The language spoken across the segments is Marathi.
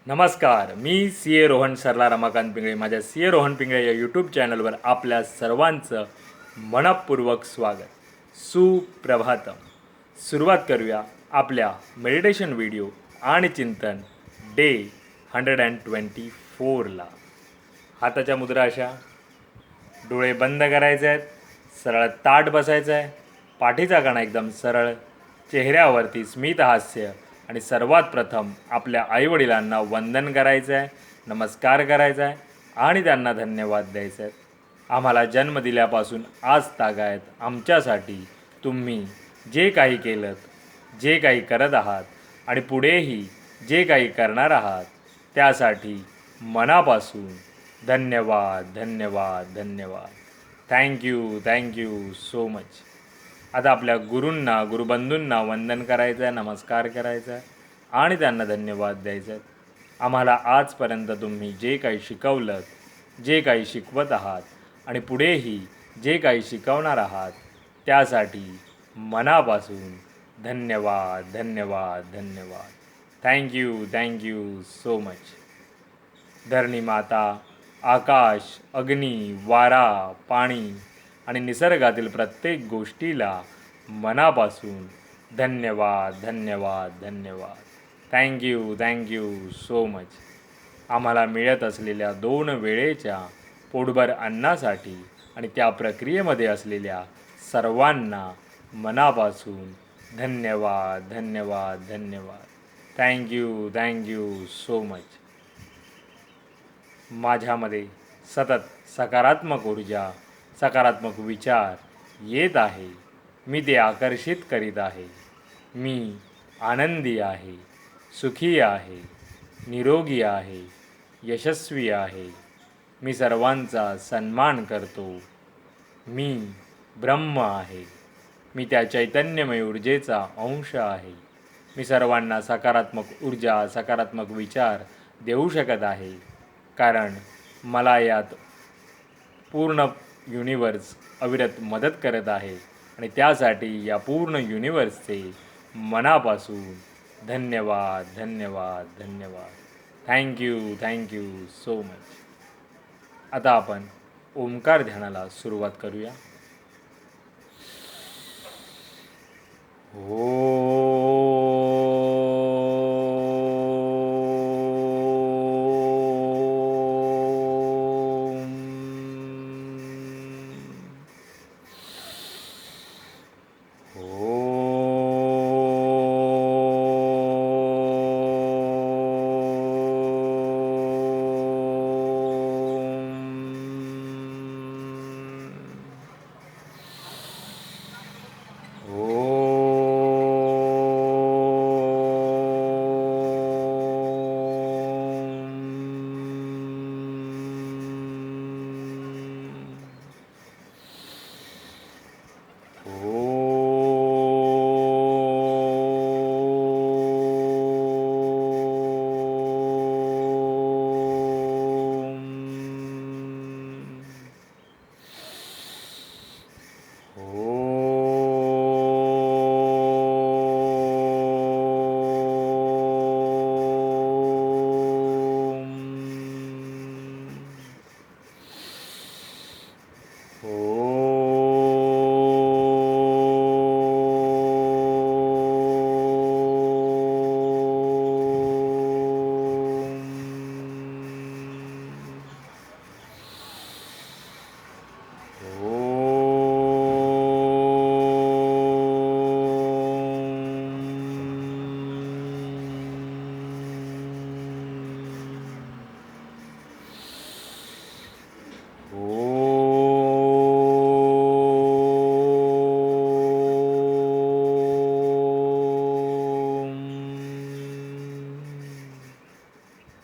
नमस्कार, मी सी ए रोहन सरला रमाकांत पिंगळे. माझ्या सी ए रोहन पिंगळे या यूट्यूब चॅनलवर आपल्या सर्वांचं मनपूर्वक स्वागत. सुप्रभातम. सुरुवात करूया आपल्या मेडिटेशन व्हिडिओ आणि चिंतन डे 124ला. हाताच्या मुद्रा अशा, डोळे बंद करायचे आहेत, सरळ ताठ बसायचं आहे, पाठीचा कणा एकदम सरळ, चेहऱ्यावरती स्मित हास्य आणि सर्वात प्रथम आपल्या आईवडिलांना वंदन करायचं आहे, नमस्कार करायचा आहे आणि त्यांना धन्यवाद द्यायचे आहेत. आम्हाला जन्म दिल्यापासून आज तागायत आमच्यासाठी तुम्ही जे काही केलं, जे काही करत आहात आणि पुढेही जे काही करणार आहात त्यासाठी मनापासून धन्यवाद धन्यवाद धन्यवाद. Thank you so much. आता आपल्या गुरूंना गुरुबंधूंना वंदन करायचं आहे, नमस्कार करायचा आहे आणि त्यांना धन्यवाद द्यायचे आहेत. आम्हाला आजपर्यंत तुम्ही जे काही शिकवलं, जे काही शिकवत आहात आणि पुढेही जे काही शिकवणार आहात त्यासाठी मनापासून धन्यवाद धन्यवाद धन्यवाद. Thank you so much. धरणी माता, आकाश, अग्नी, वारा, पाणी आणि निसर्गातील प्रत्येक गोष्टीला मनापासून धन्यवाद धन्यवाद धन्यवाद. Thank you so much. आम्हाला मिळत असलेल्या 2 वेळेच्या पोटभर अन्नासाठी आणि त्या प्रक्रियेमध्ये असलेल्या सर्वांना मनापासून धन्यवाद धन्यवाद धन्यवाद. Thank you so much. माझ्यामध्ये सतत सकारात्मक ऊर्जा, सकारात्मक विचार येत आहे. मी ते आकर्षित करीत आहे. मी आनंदी आहे, सुखी आहे, निरोगी आहे, यशस्वी आहे. मी सर्वांचा सन्मान करतो. मी ब्रह्म आहे. मी त्या चैतन्यमय ऊर्जेचा अंश आहे. मी सर्वांना सकारात्मक ऊर्जा, सकारात्मक विचार देऊ शकत आहे, कारण मला यात पूर्ण युनिवर्स अविरत मदत करत आहे आणि त्यासाठी या पूर्ण युनिवर्सचे मनापासून धन्यवाद धन्यवाद धन्यवाद. Thank you so much. आता आपण ओंकार ध्यानाला सुरुवात करूया.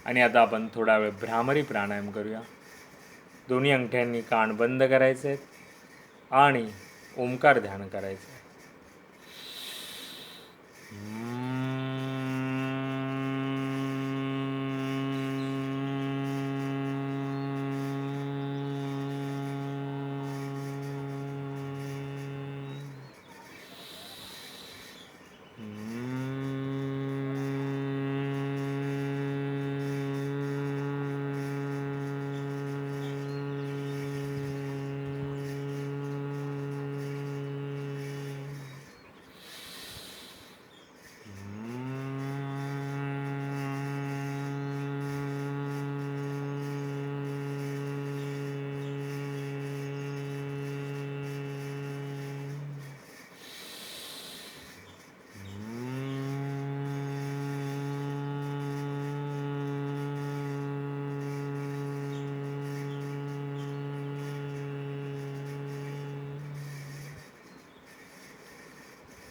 आणि आता आपण थोडा वेळ भ्रामरी प्राणायाम करूया. दोन्ही अंगठ्यांनी कान बंद करायचे आहेत आणि ओंकार ध्यान करायचं आहे.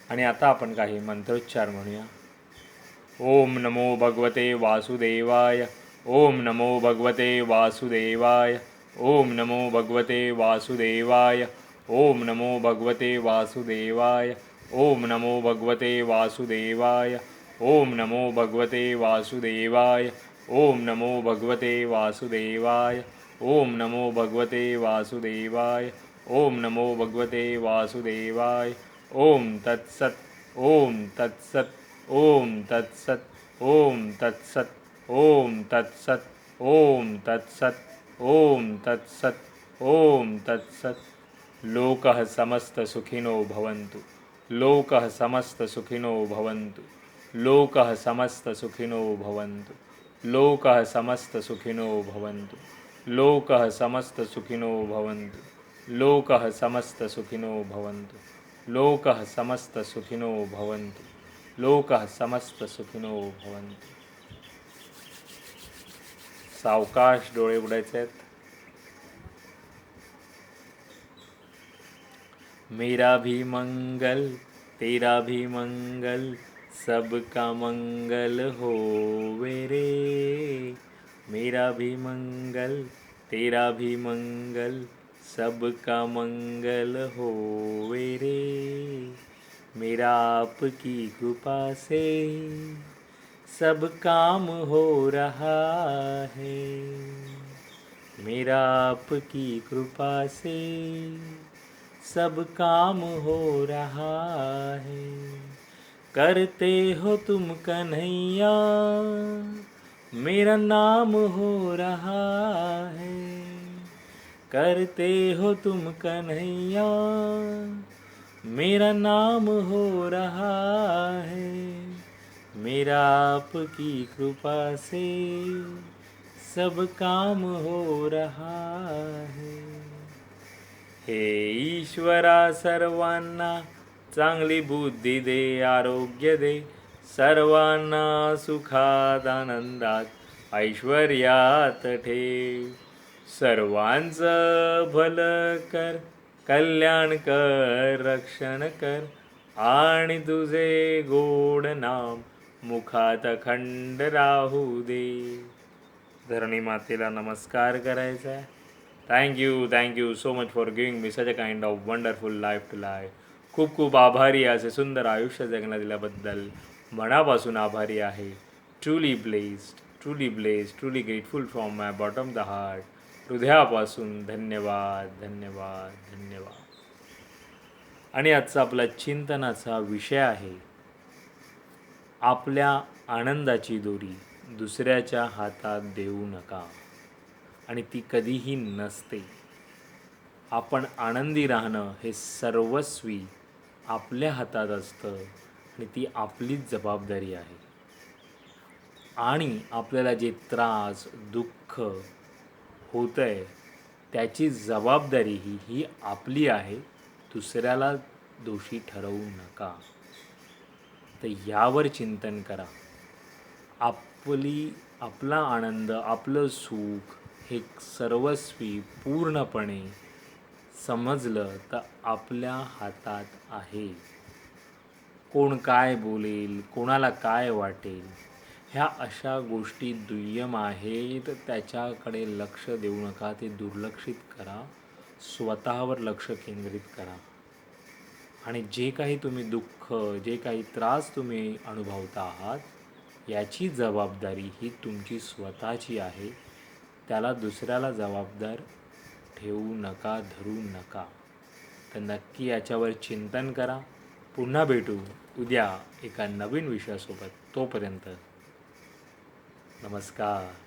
आणि आता आपण काही मंत्रोच्चार म्हणूया. ओम नमो भगवते वासुदेवाय. ओम नमो भगवते वासुदेवाय. ओम नमो भगवते वासुदेवाय. ओम नमो भगवते वासुदेवाय. ओम नमो भगवते वासुदेवाय. ओम नमो भगवते वासुदेवाय. ओम नमो भगवते वासुदेवाय. ओम नमो भगवते वासुदेवाय. ओम नमो भगवते वासुदेवाय. ओम तत्सत. ओम तत्सत. ओम तत्सत. ओम तत्सत. ओम तत्सत. ओम तत्सत. ओम तत्सत. ओम तत्सत. लोकः समस्त सुखिनो भवन्तु. लोकः समस्त सुखिनो भवन्तु. लोकः समस्त सुखिनो भवन्तु. लोकः समस्त सुखिनो भवन्तु. लोकः समस्त सुखिनो भवन्तु. लोकः समस्त सुखिनो भवन्तु. लोकः समस्त सुखिनो भवन्तु. लोकः समस्त सुखिनो भवन्तु. सावकाश डोळे उघडायचे आहेत. मेरा भी मंगल तेरा भी मंगल सबका मंगल होवे रे. मेरा भी मंगल तेरा भी मंगल सबका मंगल होवे रे. मेरा आपकी कृपा से सब काम हो रहा है. मेरा आपकी कृपा से सब काम हो रहा है. करते हो तुम कन्हैया मेरा नाम हो रहा है. करते हो तुम कन्हैया मेरा नाम हो रहा है. मेरा आपकी कृपा से सब काम हो रहा है. हे ईश्वरा सर्वांना चांगली बुद्धी दे, आरोग्य दे. सर्वांना सुखात आनंदात ऐश्वर्यात ठेव. सर्वांचं भलं कर, कल्याण कर, रक्षण कर. आणि तुझे गोड नाम मुखात अखंड राहू दे. धरणी मातेला नमस्कार करायचा आहे. Thank you so much for giving me such a kind of wonderful life to life. खूप खूप आभारी असे सुंदर आयुष्य जगण्यात दिल्याबद्दल मनापासून आभारी आहे. Truly blessed, truly blessed, truly grateful from my bottom the heart. हृदयापासून धन्यवाद, धन्यवाद, धन्यवाद. आणि आजचा आपला चिंतनाचा विषय आहे, आपल्या आनंदाची दोरी दुसऱ्याच्या हातात देऊ नका. आणि ती कधीही नसते. आपण आनंदी राहणं हे सर्वस्वी आपल्या हातात असतं आणि ती आपलीच जबाबदारी आहे. आणि आपल्याला जे त्रास, दुःख होतं आहे त्याची जबाबदारी ही आपली आहे. दुसऱ्याला दोषी ठरवू नका. तर यावर चिंतन करा. आपला आनंद, आपलं सुख हे सर्वस्वी पूर्णपणे समजलं तर आपल्या हातात आहे. कोण काय बोलेल, कोणाला काय वाटेल, ह्या अशा गोष्टी दुय्यम आहेत. त्याच्याकडे लक्ष देऊ नका, ते दुर्लक्षित करा. स्वतःवर लक्ष केंद्रित करा. आणि जे काही तुम्ही दुःख, जे काही त्रास तुम्ही अनुभवता आहात याची जबाबदारी ही तुमची स्वतःची आहे. त्याला दुसऱ्याला जबाबदार ठेवू नका, धरू नका. तर नक्की याच्यावर चिंतन करा. पुन्हा भेटू उद्या एका नवीन विषयासोबत. तोपर्यंत नमस्कार.